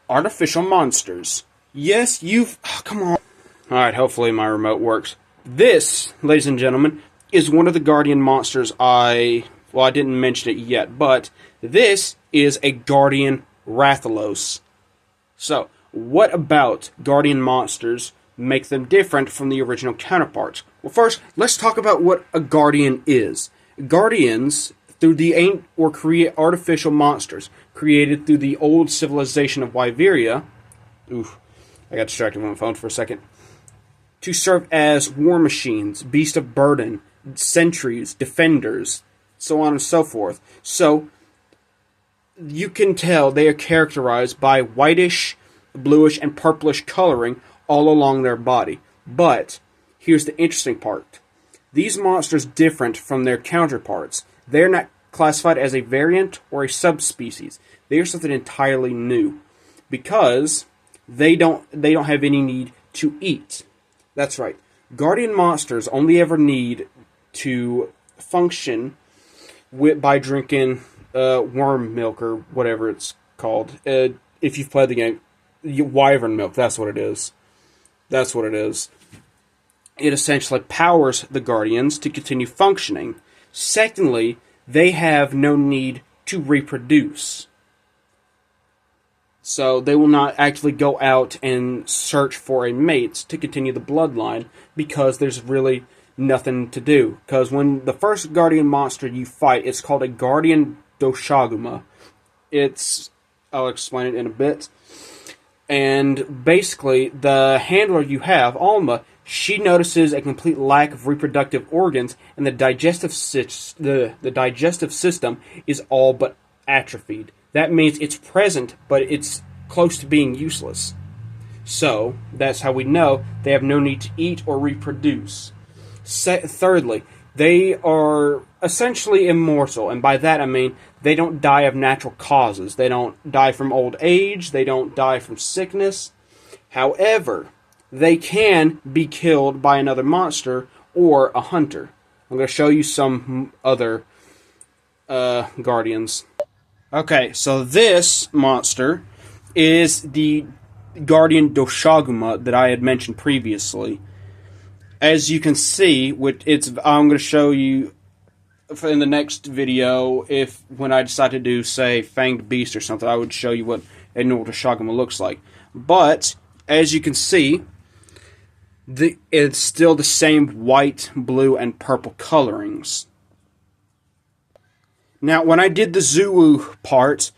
artificial monsters. Yes, you've... Oh, come on. Alright, hopefully my remote works. This, ladies and gentlemen, is one of the Guardian monsters Well, I didn't mention it yet, but this is a Guardian Rathalos. So, what about Guardian monsters make them different from the original counterparts? Well, first, let's talk about what a Guardian is. Guardians, create artificial monsters created through the old civilization of Wyveria. Oof, I got distracted with my phone for a second. To serve as war machines, beasts of burden, sentries, defenders, so on and so forth. So, you can tell they are characterized by whitish, bluish, and purplish coloring all along their body. But, here's the interesting part. These monsters different from their counterparts. They're not classified as a variant or a subspecies. They are something entirely new. Because they don't have any need to eat. That's right. Guardian monsters only ever need to function by drinking worm milk or whatever it's called. If you've played the game, wyvern milk, that's what it is. That's what it is. It essentially powers the Guardians to continue functioning. Secondly, they have no need to reproduce. So they will not actually go out and search for a mate to continue the bloodline because there's really nothing to do. Because when the first Guardian monster you fight, it's called a Guardian Doshaguma. I'll explain it in a bit. And basically, the handler you have, Alma, she notices a complete lack of reproductive organs, and the digestive system is all but atrophied. That means it's present, but it's close to being useless. So, that's how we know they have no need to eat or reproduce. Thirdly, they are essentially immortal, and by that I mean they don't die of natural causes. They don't die from old age, they don't die from sickness. However, they can be killed by another monster or a hunter. I'm going to show you some other Guardians. Okay, so this monster is the Guardian Doshaguma that I had mentioned previously. As you can see, I'm going to show you in the next video, when I decide to do, say, Fanged Beast or something, I would show you what a normal Doshaguma looks like. But, as you can see, it's still the same white, blue, and purple colorings. Now, when I did the Zulu part,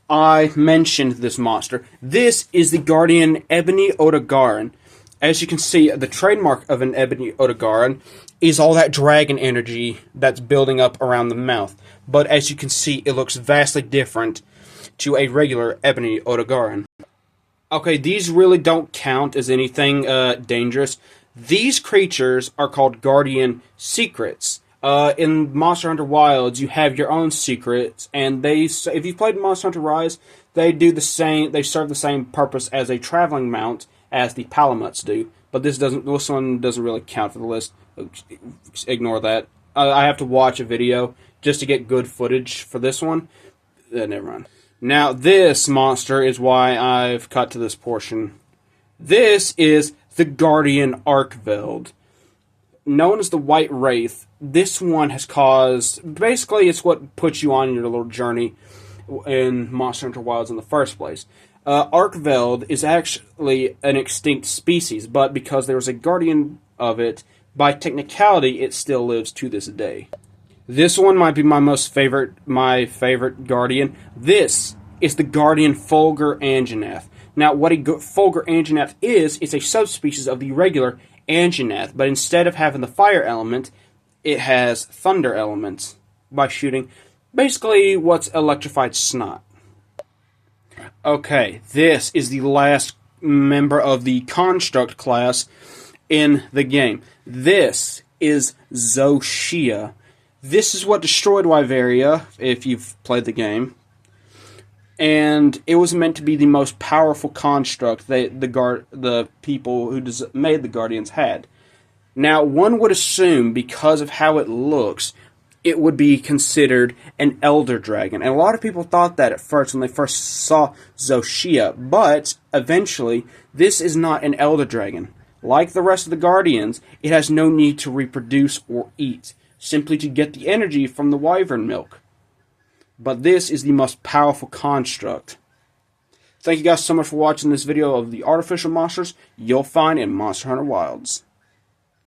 I mentioned this monster. This is the Guardian Ebony Odogaron. As you can see, the trademark of an Ebony Odogaron is all that dragon energy that's building up around the mouth. But as you can see, it looks vastly different to a regular Ebony Odogaron. Okay, these really don't count as anything dangerous. These creatures are called Guardian Secrets. In Monster Hunter Wilds, you have your own secrets, and if you've played Monster Hunter Rise, they serve the same purpose as a traveling mount as the Palamuts do. But this one doesn't really count for the list. Ignore that. I have to watch a video just to get good footage for this one. Never mind. Now, this monster is why I've cut to this portion. This is the Guardian Arkveld. Known as the White Wraith, this one has caused... Basically, it's what puts you on your little journey in Monster Hunter Wilds in the first place. Arkveld is actually an extinct species, but because there was a guardian of it, by technicality, it still lives to this day. This one might be my favorite guardian. This is the Guardian Fulgur Anjanath. Now, what a Fulgur Anjanath is, it's a subspecies of the regular Anjanath, but instead of having the fire element, it has thunder elements by shooting basically what's electrified snot. Okay, this is the last member of the Construct class in the game. This is Zoshia. This is what destroyed Wyveria, if you've played the game. And it was meant to be the most powerful construct that the people who made the Guardians had. Now, one would assume, because of how it looks, it would be considered an elder dragon. And a lot of people thought that at first when they first saw Xochitl, but eventually this is not an elder dragon. Like the rest of the Guardians, it has no need to reproduce or eat, simply to get the energy from the wyvern milk. But this is the most powerful construct. Thank you guys so much for watching this video of the artificial monsters you'll find in Monster Hunter Wilds.